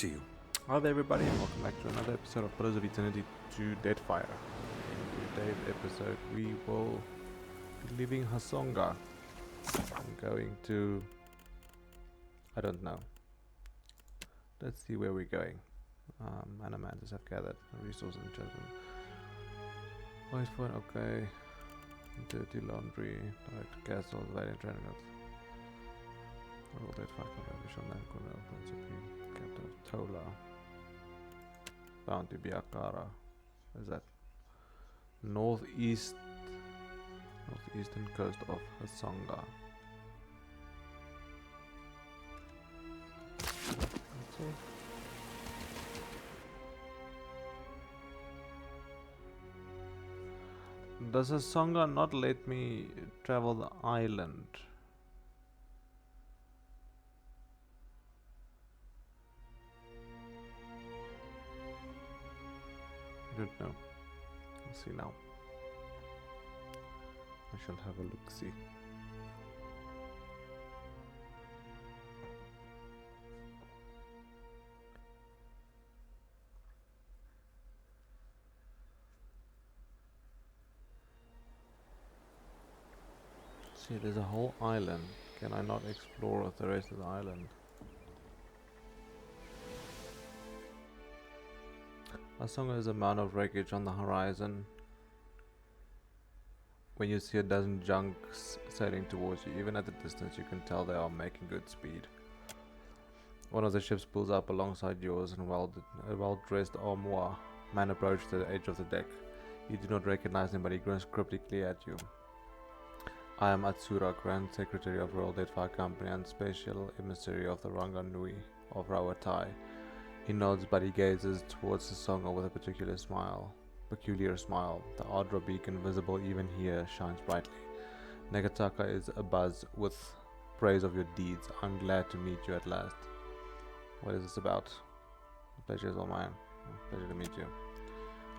to you. Hi there everybody and welcome back to another episode of Pillars of Eternity 2 Deadfire. In today's episode we will be leaving Hasongo and going to... I don't know. Let's see where we're going. Animators have gathered resources and chosen. Wait for it, okay. Dirty laundry, direct castle, valiant renegades. Royal Deadfire Company, Bishop Man, Colonel, Principe, Captain of Tola. Bounty Biakara. What is that? Northeastern coast of Hasongo. Okay. Does Hasongo not let me travel the island? I don't know. We'll see now. I shall have a look-see. See, there's a whole island. Can I not explore the rest of the island? Hasongo is a mound of wreckage on the horizon. When you see a dozen junks sailing towards you, even at the distance you can tell they are making good speed. One of the ships pulls up alongside yours and a well-dressed armoire man approaches the edge of the deck. You do not recognize him, but he grins cryptically at you. I am Atsura, Grand Secretary of Royal Deadfire Company and Special Emissary of the Ranganui of Rawatai. He nods, but he gazes towards the Hasongo with a peculiar smile. The adra beacon, visible even here, shines brightly. Negataka is abuzz with praise of your deeds. I'm glad to meet you at last. What is this about? The pleasure is all mine. Pleasure to meet you.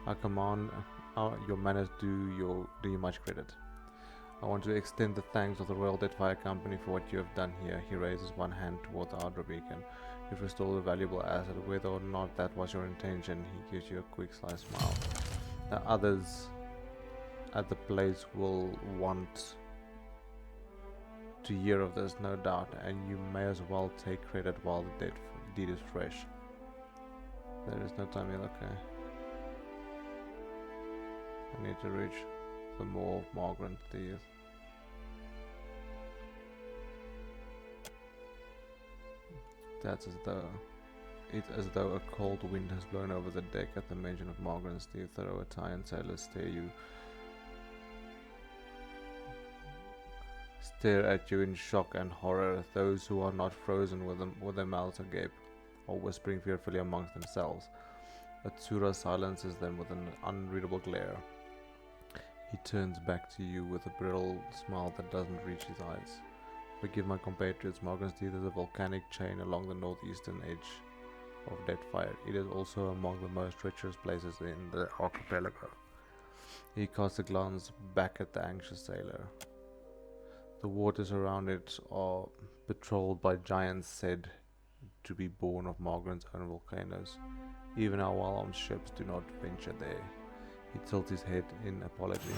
I command your manners do you much credit. I want to extend the thanks of the Royal Deadfire Company for what you have done here. He raises one hand toward the adra beacon. You've restored a valuable asset. Whether or not that was your intention, he gives you a quick sly smile. The others at the place will want to hear of this, no doubt, and you may as well take credit while the deed is fresh. There is no time yet, okay. I need to reach the Moor of Margaret, these. That's as though a cold wind has blown over the deck at the mention of Margaret's teeth. The Italian sailors stare at you in shock and horror. Those who are not frozen with their mouths agape, or whispering fearfully amongst themselves. Atsura silences them with an unreadable glare. He turns back to you with a brittle smile that doesn't reach his eyes. Forgive my compatriots, Margaret's teeth is a volcanic chain along the northeastern edge of Deadfire. It is also among the most treacherous places in the archipelago. He casts a glance back at the anxious sailor. The waters around it are patrolled by giants said to be born of Margaret's own volcanoes. Even our well-armed ships do not venture there. He tilts his head in apology.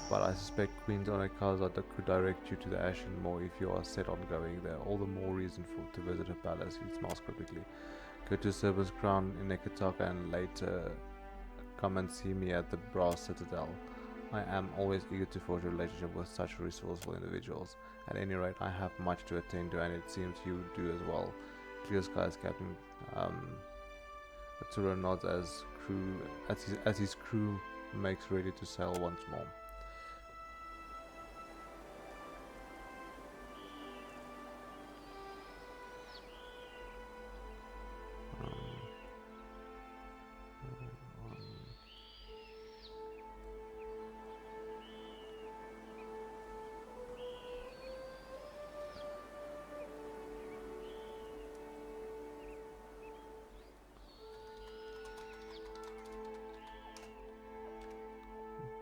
But I suspect Queen Donekaza could direct you to the Ashen Moor if you are set on going there. All the more reason to visit her palace. He smiles cryptically. Go to Servant's Crown in Nekataka and later come and see me at the Brass Citadel. I am always eager to forge a relationship with such resourceful individuals. At any rate, I have much to attend to, and it seems you do as well. Clear skies, Captain. Atsura nods as his crew makes ready to sail once more.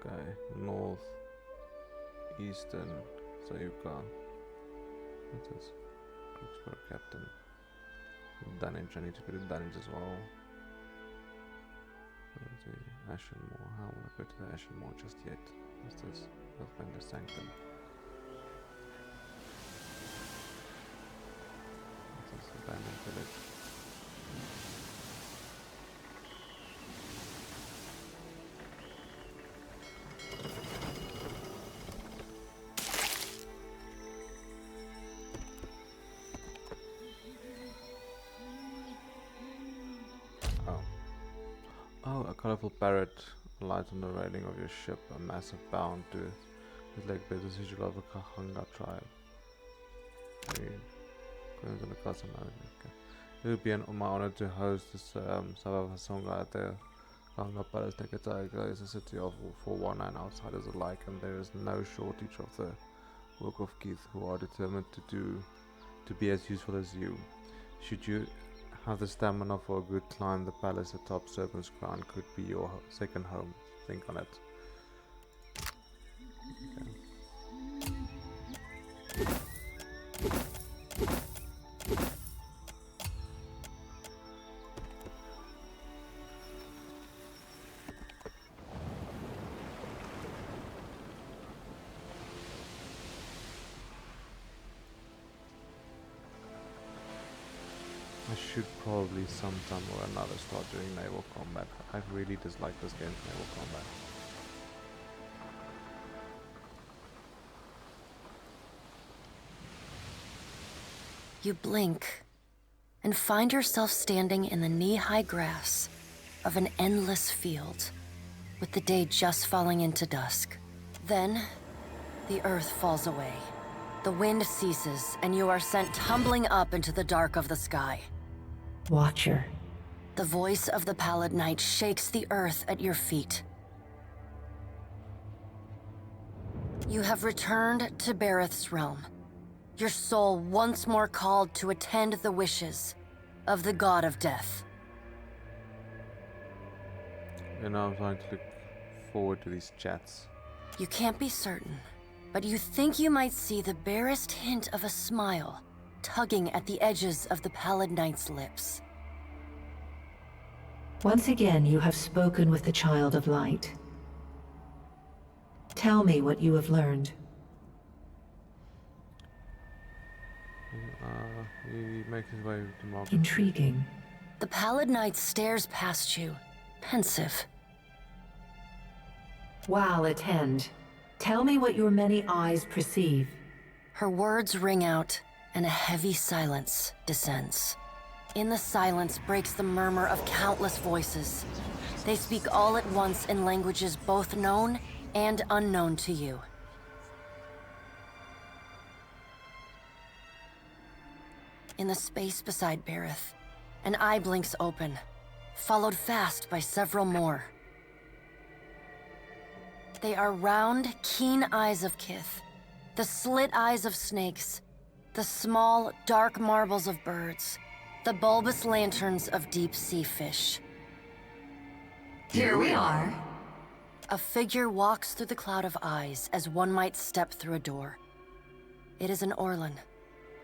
Okay, north, eastern, so you've got, what is Crooksburg Captain, Damage, I need to go to damage as well. The Ashen Moor. How will I go to the Ashen Moor just yet? What's this? Earthbender Sanctum. What's this? Abandoned village. Oh, a colorful parrot lights on the railing of your ship, a massive bound to his leg bears the sigil of a Kahanga tribe. It would be my honor to host this Sabbath Hasongo at the Kahanga Palace. Nekataika is a city of for one and outsiders alike, and there is no shortage of the work of Keith who are determined to be as useful as you. Should you have the stamina for a good climb, the palace atop Serpent's Crown could be your second home. Think on it. Okay. I should probably sometime or another start doing naval combat. I really dislike this game's naval combat. You blink and find yourself standing in the knee-high grass of an endless field, with the day just falling into dusk. Then, the earth falls away. The wind ceases, and you are sent tumbling up into the dark of the sky. Watcher. The voice of the Pallid Knight shakes the earth at your feet. You have returned to Berath's realm, your soul once more called to attend the wishes of the god of death. And now I'm trying to look forward to these chats. You can't be certain, but you think you might see the barest hint of a smile tugging at the edges of the Pallid Knight's lips. Once again, you have spoken with the Child of Light. Tell me what you have learned. He makes his way to market. Intriguing. The Pallid Knight stares past you, pensive. Wael, attend. Tell me what your many eyes perceive. Her words ring out, and a heavy silence descends. In the silence breaks the murmur of countless voices. They speak all at once in languages both known and unknown to you. In the space beside Berath, an eye blinks open, followed fast by several more. They are round, keen eyes of Kith, the slit eyes of snakes, the small, dark marbles of birds, the bulbous lanterns of deep-sea fish. Here we are. A figure walks through the cloud of eyes as one might step through a door. It is an Orlan,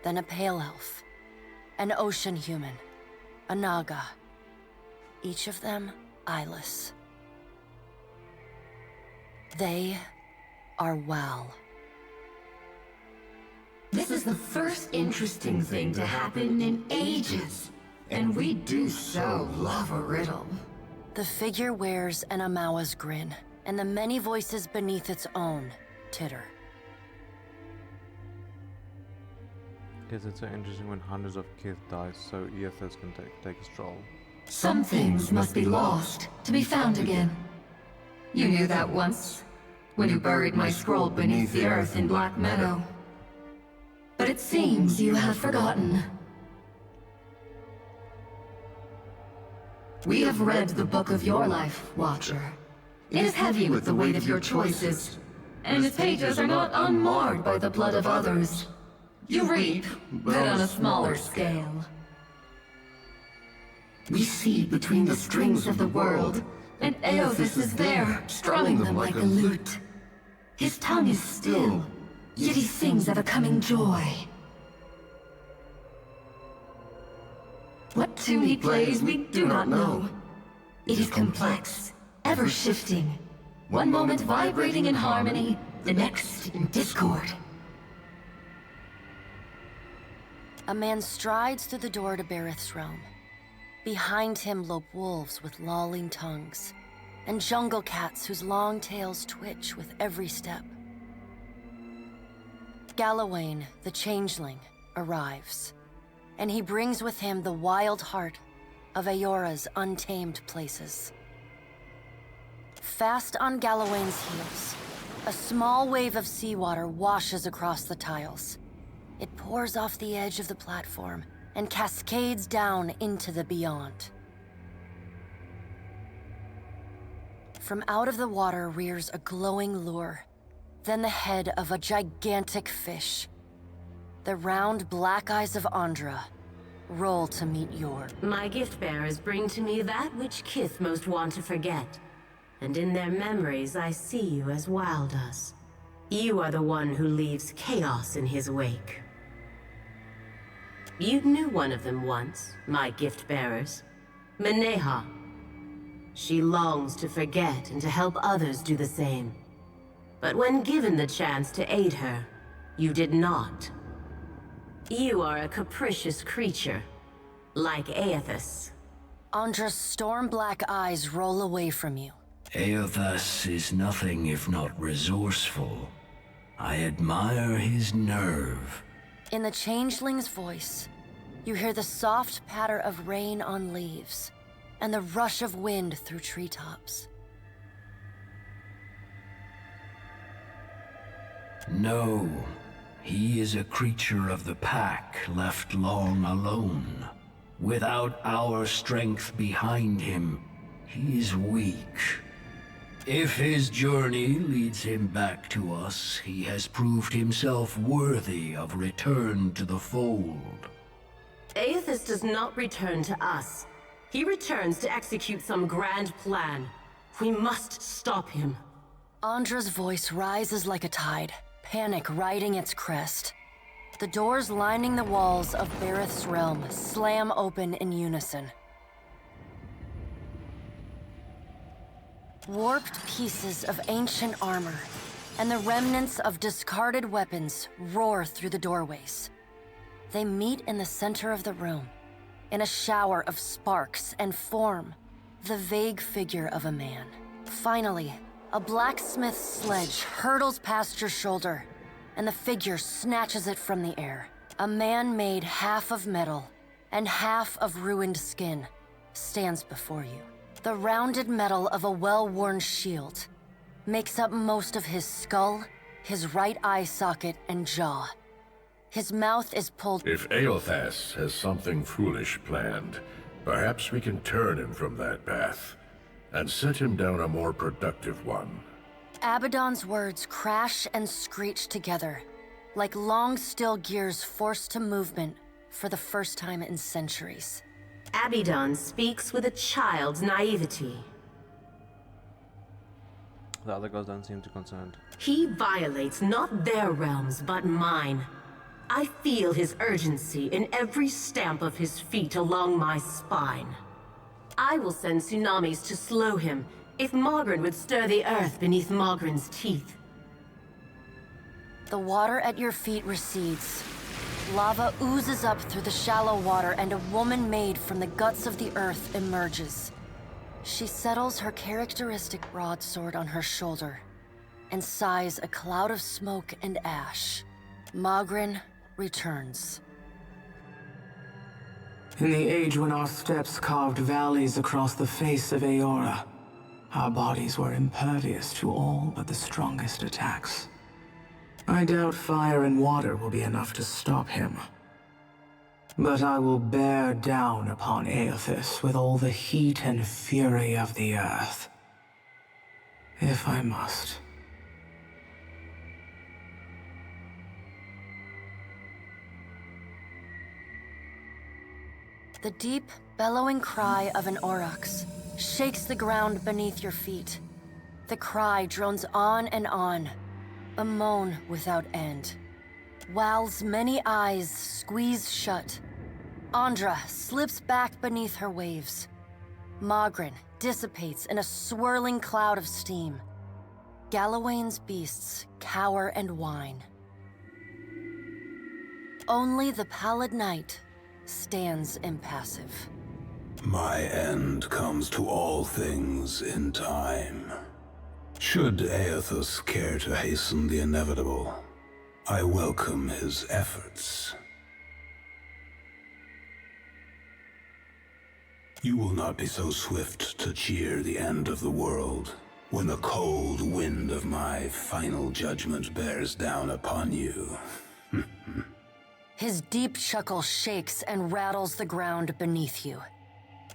then a pale elf, an ocean human, a Naga, each of them eyeless. They are Wael. This is the first interesting thing to happen in ages. And we do so love a riddle. The figure wears an Amawa's grin, and the many voices beneath its own titter. Guess it's so interesting when hundreds of Kith die so Eothas can take a stroll. Some things must be lost to be found again. You knew that once, when you buried my scroll beneath the earth in Black Meadow. But it seems you have forgotten. We have read the book of your life, Watcher. It is heavy with the weight of your choices, and its pages are not unmarred by the blood of others. You reap, but on a smaller scale. We see between the strings of the world, and Eothas is there, strumming them like a lute. His tongue is still, yet he sings of a coming joy. What tune he plays, we do not know. It is complex, ever-shifting. One moment vibrating in harmony, the next in discord. A man strides through the door to Berath's realm. Behind him lope wolves with lolling tongues, and jungle cats whose long tails twitch with every step. Galawain, the changeling, arrives, and he brings with him the wild heart of Eora's untamed places. Fast on Galawain's heels, a small wave of seawater washes across the tiles. It pours off the edge of the platform and cascades down into the beyond. From out of the water rears a glowing lure, then the head of a gigantic fish. The round black eyes of Andra roll to meet your. My gift-bearers bring to me that which kith most want to forget, and in their memories I see you as Wael does. You are the one who leaves chaos in his wake. You knew one of them once, my gift-bearers, Meneha. She longs to forget and to help others do the same. But when given the chance to aid her, you did not. You are a capricious creature, like Eothas. Andra's storm-black eyes roll away from you. Eothas is nothing if not resourceful. I admire his nerve. In the changeling's voice, you hear the soft patter of rain on leaves and the rush of wind through treetops. No, he is a creature of the pack left long alone. Without our strength behind him, he is weak. If his journey leads him back to us, he has proved himself worthy of return to the fold. Eothas does not return to us. He returns to execute some grand plan. We must stop him. Andra's voice rises like a tide, panic riding its crest. The doors lining the walls of Berath's realm slam open in unison. Warped pieces of ancient armor and the remnants of discarded weapons roar through the doorways. They meet in the center of the room, in a shower of sparks, and form the vague figure of a man. Finally, a blacksmith's sledge hurtles past your shoulder, and the figure snatches it from the air. A man made half of metal and half of ruined skin stands before you. The rounded metal of a well-worn shield makes up most of his skull, his right eye socket, and jaw. His mouth is pulled. If Eothas has something foolish planned, perhaps we can turn him from that path and set him down a more productive one. Abaddon's words crash and screech together, like long steel gears forced to movement for the first time in centuries. Abaddon speaks with a child's naivety. The other gods don't seem too concerned. He violates not their realms, but mine. I feel his urgency in every stamp of his feet along my spine. I will send tsunamis to slow him if Mogren would stir the earth beneath Mogren's teeth. The water at your feet recedes. Lava oozes up through the shallow water, and a woman made from the guts of the earth emerges. She settles her characteristic broadsword on her shoulder and sighs a cloud of smoke and ash. Mogren returns. In the age when our steps carved valleys across the face of Eora, our bodies were impervious to all but the strongest attacks. I doubt fire and water will be enough to stop him. But I will bear down upon Eothas with all the heat and fury of the earth. If I must. The deep, bellowing cry of an aurochs shakes the ground beneath your feet. The cry drones on and on, a moan without end. Wael's many eyes squeeze shut. Andra slips back beneath her waves. Magrin dissipates in a swirling cloud of steam. Galawain's beasts cower and whine. Only the pallid night stands impassive. My end comes to all things in time. Should Eothas care to hasten the inevitable, I welcome his efforts. You will not be so swift to cheer the end of the world when the cold wind of my final judgment bears down upon you. His deep chuckle shakes and rattles the ground beneath you.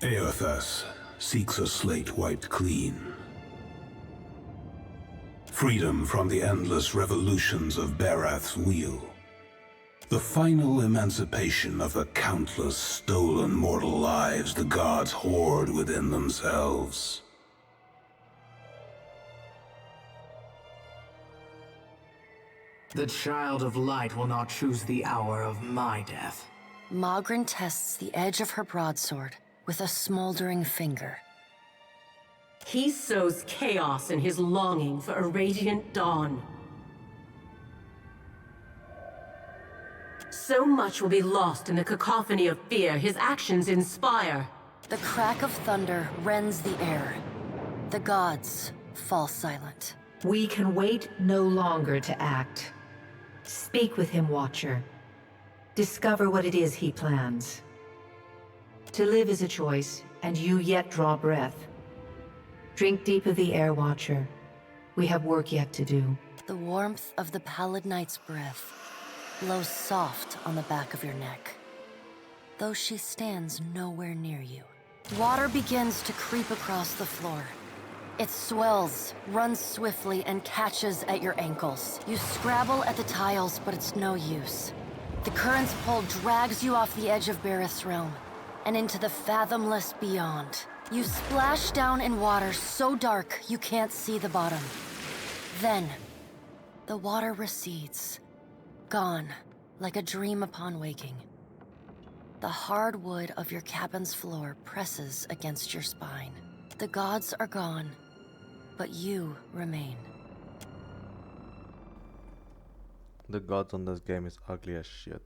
Eothas seeks a slate wiped clean. Freedom from the endless revolutions of Berath's wheel. The final emancipation of the countless stolen mortal lives the gods hoard within themselves. The Child of Light will not choose the hour of my death. Magrin tests the edge of her broadsword with a smoldering finger. He sows chaos in his longing for a radiant dawn. So much will be lost in the cacophony of fear his actions inspire. The crack of thunder rends the air. The gods fall silent. We can wait no longer to act. Speak with him, Watcher. Discover what it is he plans. To live is a choice, and you yet draw breath. Drink deep of the air, Watcher. We have work yet to do. The warmth of the pallid night's breath blows soft on the back of your neck, though she stands nowhere near you. Water begins to creep across the floor. It swells, runs swiftly, and catches at your ankles. You scrabble at the tiles, but it's no use. The current's pull drags you off the edge of Berath's realm, and into the fathomless beyond. You splash down in water so dark you can't see the bottom. Then, the water recedes, gone like a dream upon waking. The hard wood of your cabin's floor presses against your spine. The gods are gone, but you remain. The gods on this game is ugly as shit.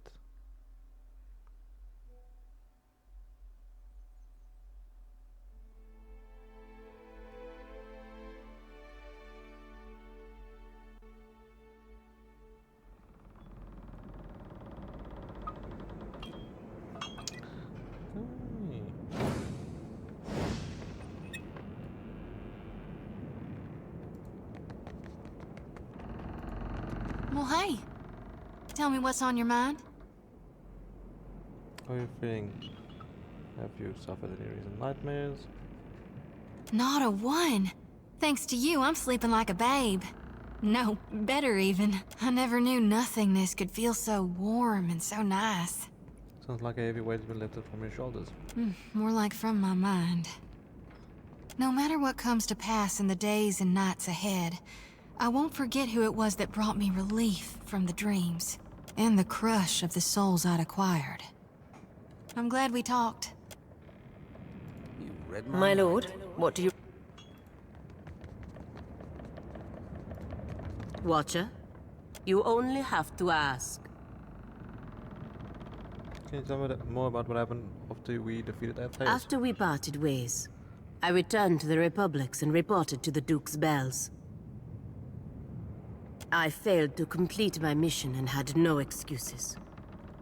Well, hey. Tell me what's on your mind. How are you feeling? Have you suffered any recent nightmares? Not a one. Thanks to you, I'm sleeping like a babe. No, better even. I never knew nothingness could feel so warm and so nice. Sounds like a heavy weight's been lifted from your shoulders. More like from my mind. No matter what comes to pass in the days and nights ahead, I won't forget who it was that brought me relief from the dreams and the crush of the souls I'd acquired. I'm glad we talked. You read My lord, what do you... Watcher, you only have to ask. Can you tell me more about what happened after we defeated Eothas? After we parted ways, I returned to the Republics and reported to the Duke's bells. I failed to complete my mission and had no excuses.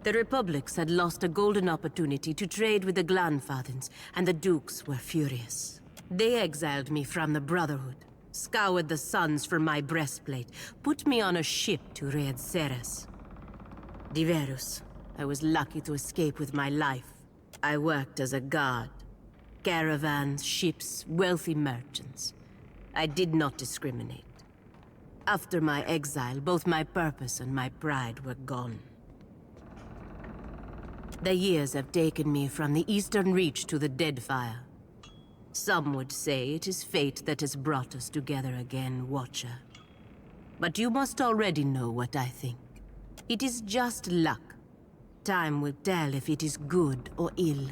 The Republics had lost a golden opportunity to trade with the Glanfathens, and the Dukes were furious. They exiled me from the Brotherhood, scoured the suns from my breastplate, put me on a ship to raid Ceres. Diverus, I was lucky to escape with my life. I worked as a guard. Caravans, ships, wealthy merchants. I did not discriminate. After my exile, both my purpose and my pride were gone. The years have taken me from the eastern reach to the Deadfire. Some would say it is fate that has brought us together again, Watcher. But you must already know what I think. It is just luck. Time will tell if it is good or ill.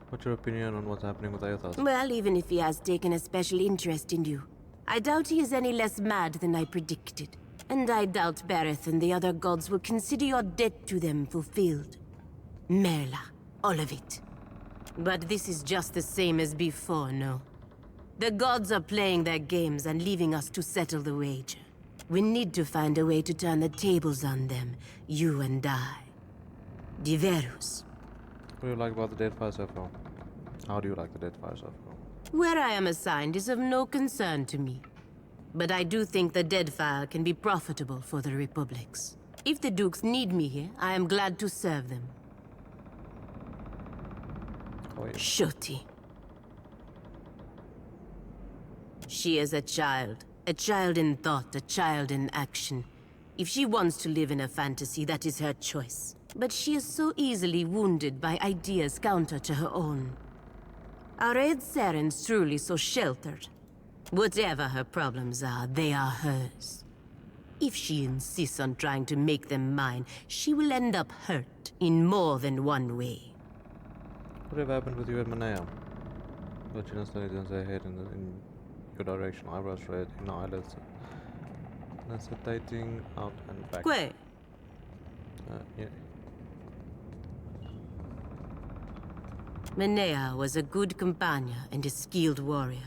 What's your opinion on what's happening with Eothas? Well, even if he has taken a special interest in you, I doubt he is any less mad than I predicted. And I doubt Berath and the other gods will consider your debt to them fulfilled. Merla, all of it. But this is just the same as before, no? The gods are playing their games and leaving us to settle the wager. We need to find a way to turn the tables on them, you and I. Diverus. What do you like about the Deadfire so far? How do you like the Deadfire so far? Where I am assigned is of no concern to me. But I do think the Deadfire can be profitable for the Republics. If the Dukes need me here, I am glad to serve them. Oh, yeah. Shoti. She is a child in thought, a child in action. If she wants to live in a fantasy, that is her choice. But she is so easily wounded by ideas counter to her own. Are Red Saren's truly so sheltered? Whatever her problems are, they are hers. If she insists on trying to make them mine, she will end up hurt in more than one way. Whatever happened with you and Manea? But you instantly turns her head in your direction, eyebrows red, in eyelids. Necessitating out and back. Where? Yeah. Manea was a good companion and a skilled warrior.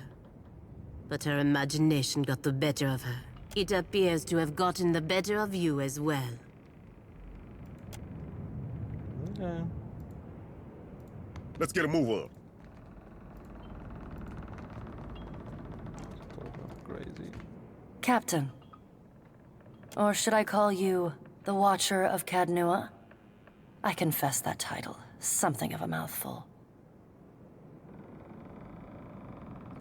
But her imagination got the better of her. It appears to have gotten the better of you as well. Okay. Let's get a move on. Crazy. Captain. Or should I call you the Watcher of Cadnua? I confess that title. Something of a mouthful.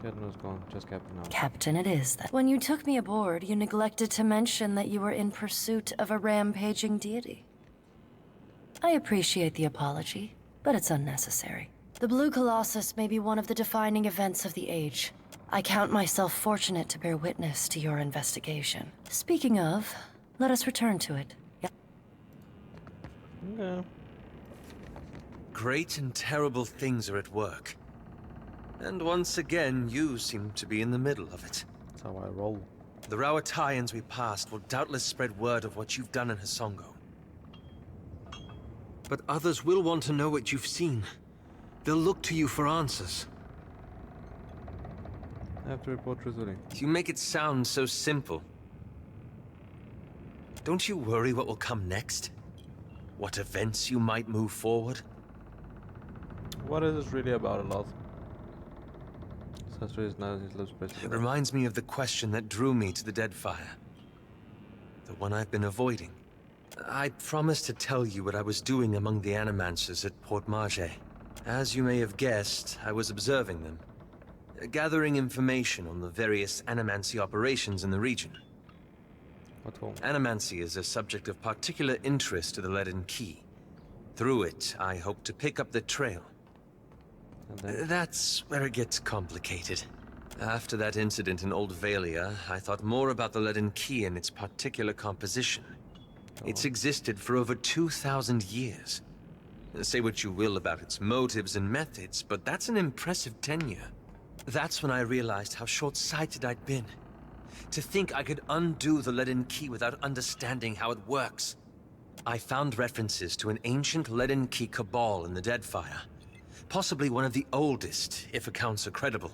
Cadnua's gone, just Captain now. Captain it is that. When you took me aboard, you neglected to mention that you were in pursuit of a rampaging deity. I appreciate the apology, but it's unnecessary. The Blue Colossus may be one of the defining events of the age. I count myself fortunate to bear witness to your investigation. Speaking of, let us return to it. Yeah. Great and terrible things are at work. And once again, you seem to be in the middle of it. That's how I roll. The Rawatayans we passed will doubtless spread word of what you've done in Hasongo. But others will want to know what you've seen. They'll look to you for answers. I have to report truthfully. You make it sound so simple. Don't you worry what will come next? What events you might move forward? What is this really about, Eloth? Sastre is now his lips pressed. It reminds me of the question that drew me to the Deadfire. The one I've been avoiding. I promised to tell you what I was doing among the Animancers at Port Marge. As you may have guessed, I was observing them, gathering information on the various Animancy operations in the region. What for? Animancy is a subject of particular interest to the Leaden Key. Through it, I hope to pick up the trail. And then? That's where it gets complicated. After that incident in Old Valia, I thought more about the Leaden Key and its particular composition. It's existed for over 2,000 years. Say what you will about its motives and methods, but that's an impressive tenure. That's when I realized how short-sighted I'd been. To think I could undo the Leaden Key without understanding how it works. I found references to an ancient Leaden Key cabal in the Deadfire. Possibly one of the oldest, if accounts are credible.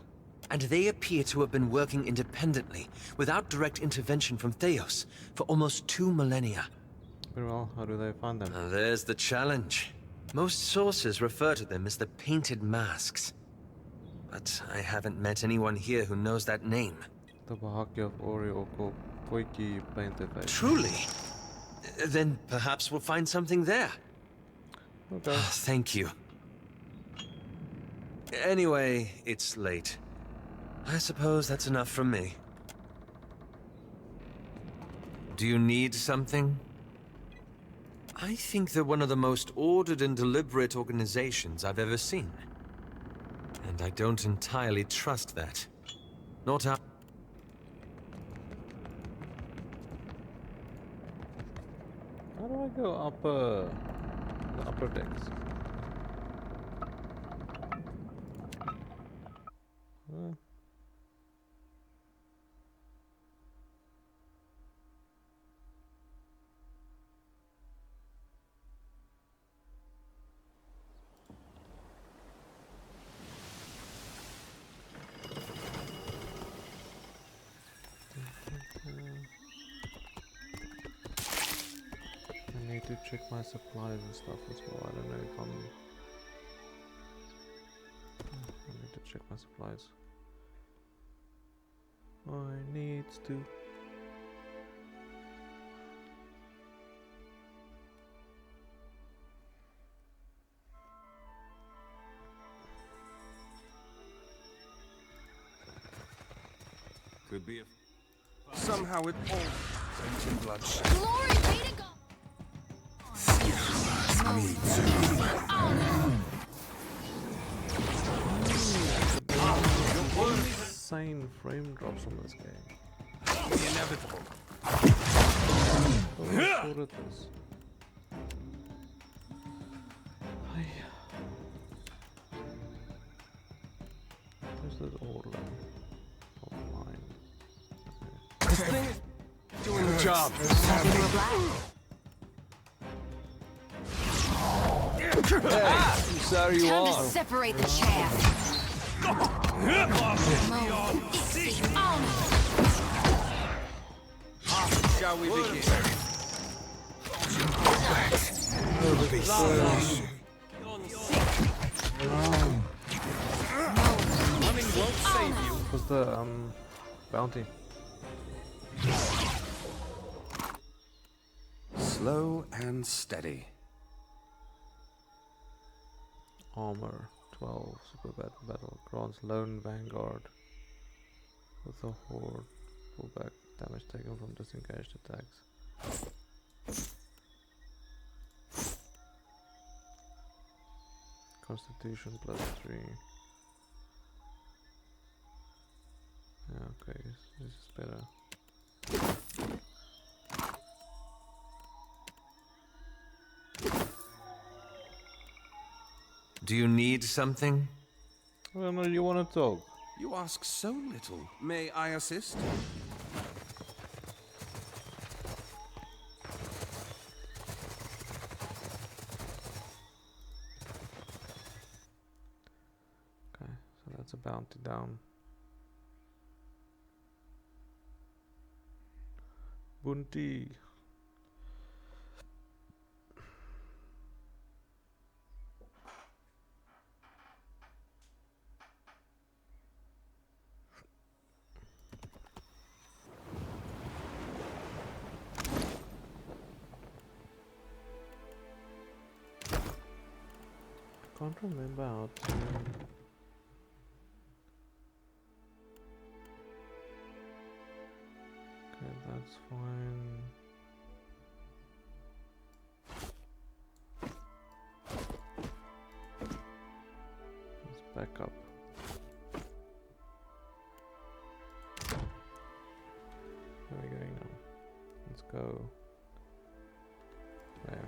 And they appear to have been working independently, without direct intervention from Theos, for almost 2 millennia. Very well, how do they find them? There's the challenge. Most sources refer to them as the Painted Masks. But I haven't met anyone here who knows that name. The Bahaki of Ori or Koiki painted face. Truly? Then perhaps we'll find something there. Okay. Thank you. Anyway, it's late. I suppose that's enough from me. Do you need something? I think they're one of the most ordered and deliberate organizations I've ever seen. And I don't entirely trust that. Not how... How do I go up the upper decks. I need to check my supplies and stuff as well. I don't know if I'm... I need to check my supplies. I need to... Could be a... Somehow it all ends in bloodshed. Glory be to God! Me too. Insane frame drops on this game. The inevitable. Oh, I sorted this. Where's the order? Oh, mine. This thing is doing the job. I'm sorry you Time to are. separate the chaff. Shall we begin? Running won't save you. What's the bounty? Slow and steady. Armor 12, super battle grants lone vanguard with a horde, pullback damage taken from disengaged attacks. Constitution +3. Yeah, okay, this is better. Do you need something? Well, no, you want to talk? You ask so little. May I assist? Okay, so that's a bounty down. Bounty. Can't remember how to... Okay, that's fine. Let's back up. Where are we going now? Let's go there.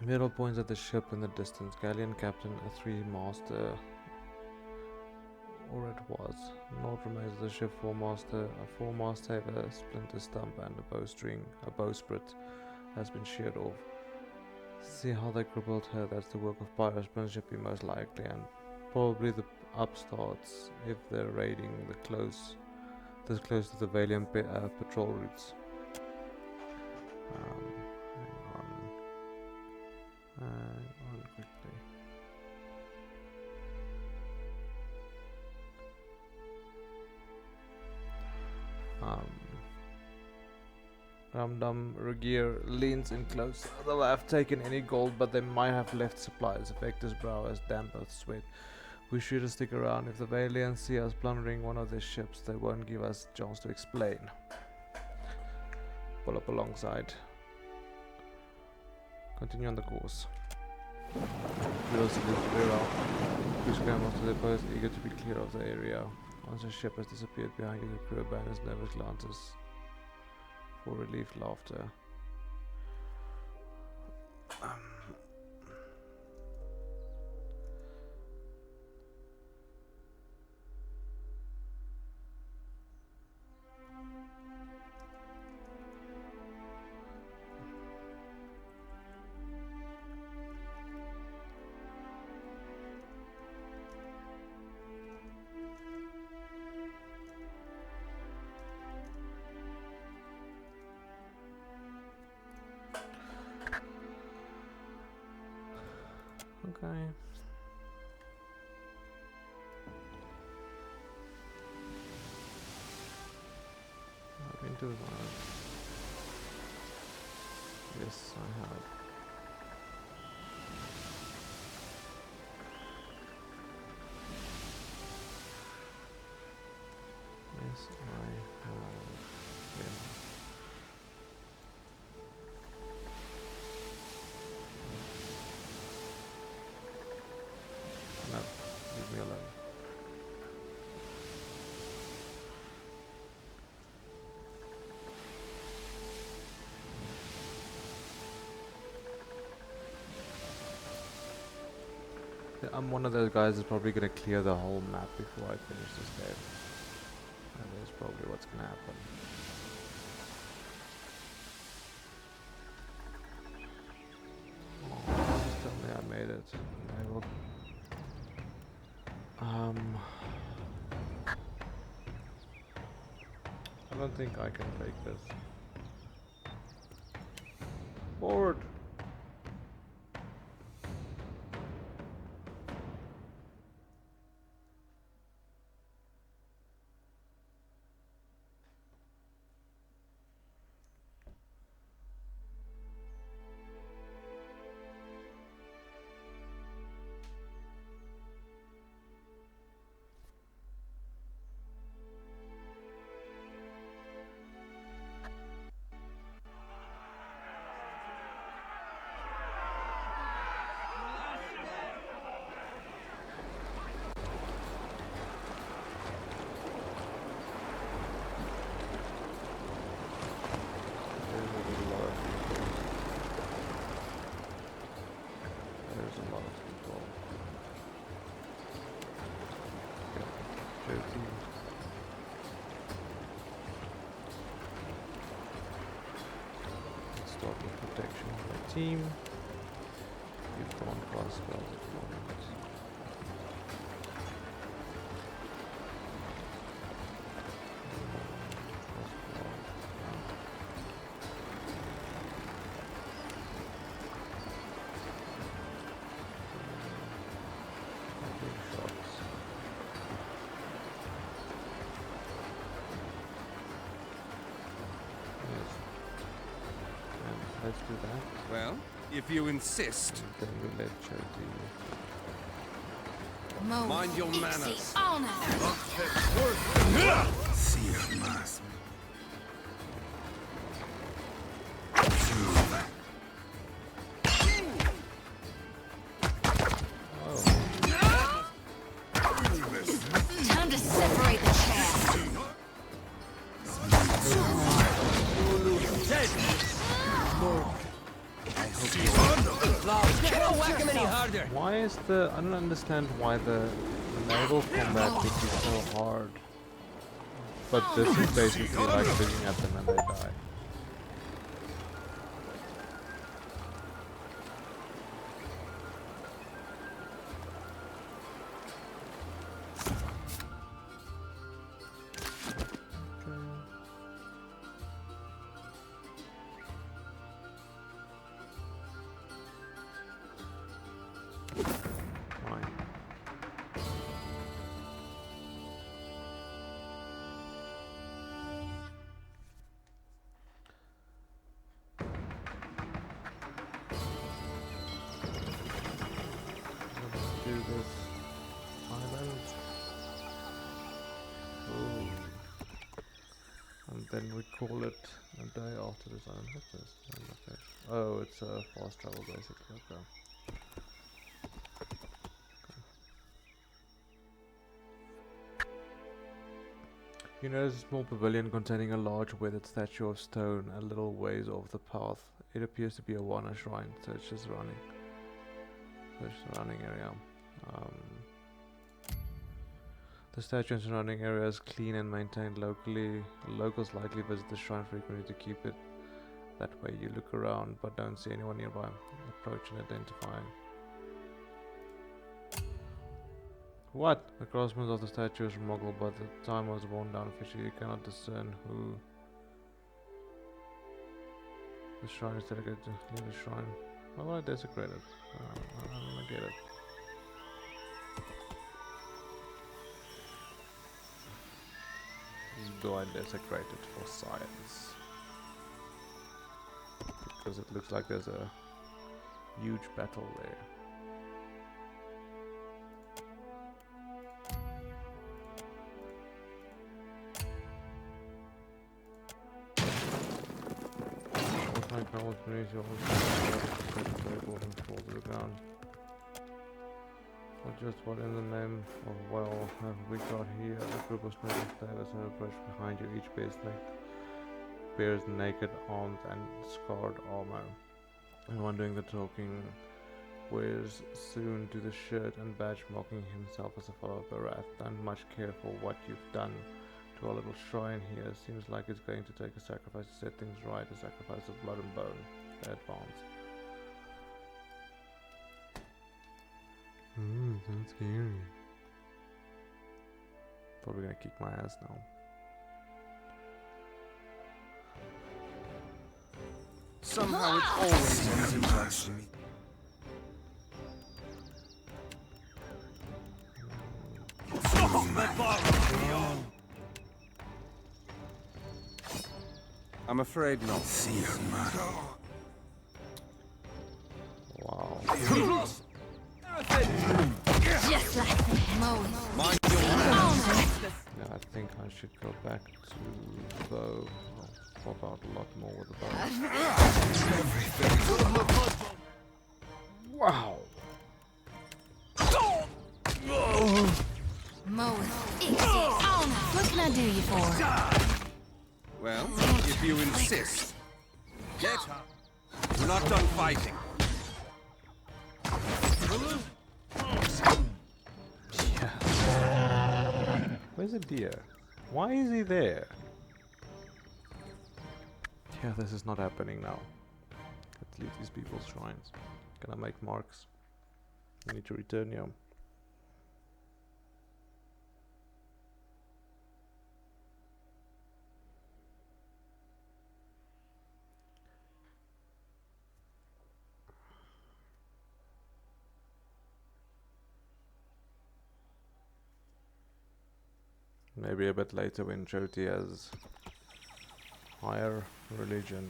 Middle points at the ship in the distance. Galleon captain, a 3-master, or it was. North remains of the ship 4-master, a 4-mast saver, splinter stump, and a bowstring, a bowsprit has been sheared off. See how they crippled her. That's the work of pirates, principally most likely, and probably the upstarts if they're raiding this close to the Valiant patrol routes. Hang on quickly. Ramdam Regier leans in close. They'll have taken any gold, but they might have left supplies. Vector's brow is damp with sweat. We should stick around. If the Valiants see us plundering one of their ships, they won't give us a chance to explain. pull up alongside. Continue on the course. Curiosity is clear out. Which most of the boys eager to be clear of the area. Once the ship has disappeared behind you, the crew abandons nervous glances for relieved laughter. Okay. I've been to the one. Yes, I have. Yes, I have been. No, leave me alone. Yeah, I'm one of those guys that's probably gonna clear the whole map before I finish this game. That is probably what's gonna happen. Oh, just tell me I made it. I will. I don't think I can take this. Forward! Protection of my team. You've gone cross spells at the moment. Let's do that. Well, if you insist. Then we let Charity. Mind your manners. See más. Time to separate the chaff. Why is the... I don't understand why the naval combat would be so hard. But this is basically like looking at them and they die. then we call it a day after this. I don't have this. Okay. Oh, it's a fast travel basically. Okay. You notice a small pavilion containing a large weathered statue of stone a little ways off the path. It appears to be a Wana shrine, so it's just running. So it's the running area. The statue and surrounding area is clean and maintained locally. Locals likely visit the shrine frequently to keep it that way. You look around but don't see anyone nearby. Approach and identify. What? The craftsman of the statue is remarkable, but the time was worn down officially. You cannot discern who. The shrine is dedicated to leave the shrine. Why would I desecrate it? I don't get it. Do I desecrate it for science? Because it looks like there's a huge battle there. Beneath your fall to the ground. Or just what in the name of Wael have we got here? A group of snakes status and approach behind you. Each bears naked arms and scarred armor. And one doing the talking wears soon to the shirt and badge, mocking himself as a follower of Berath. Don't much care for what you've done to our little shrine here. Seems like it's going to take a sacrifice to set things right, a sacrifice of blood and bone. They advance. That's scary. Probably gonna kick my ass now. Somehow it always comes in touch to me. I'm afraid not. Wow. Just like Mind your manners. Yeah, I think I should go back to Dhow. I'll pop out a lot more with the bow. Wow. What can I do you for? Well, if you insist. Get up. We're not done fighting. Yeah. Where's the deer? Why is he there? Yeah, this is not happening now. Let's leave these people's shrines. Can I make marks? I need to return here. Maybe a bit later when Jyoti has higher religion.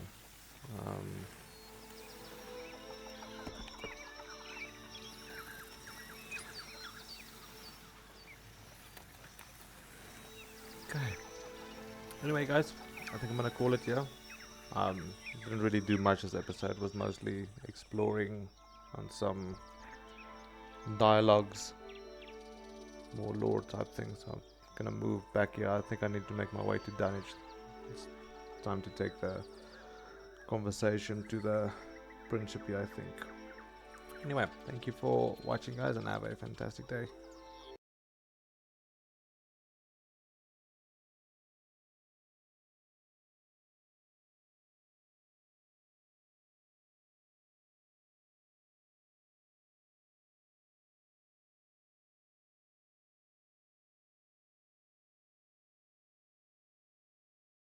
Okay. Anyway, guys, I think I'm gonna call it here. Didn't really do much this episode. It was mostly exploring on some dialogues, more lore type things. So I'm gonna move back here. I think I need to make my way to Dunwich. It's time to take the conversation to the Principe, I think. Anyway, thank you for watching, guys, and have a fantastic day.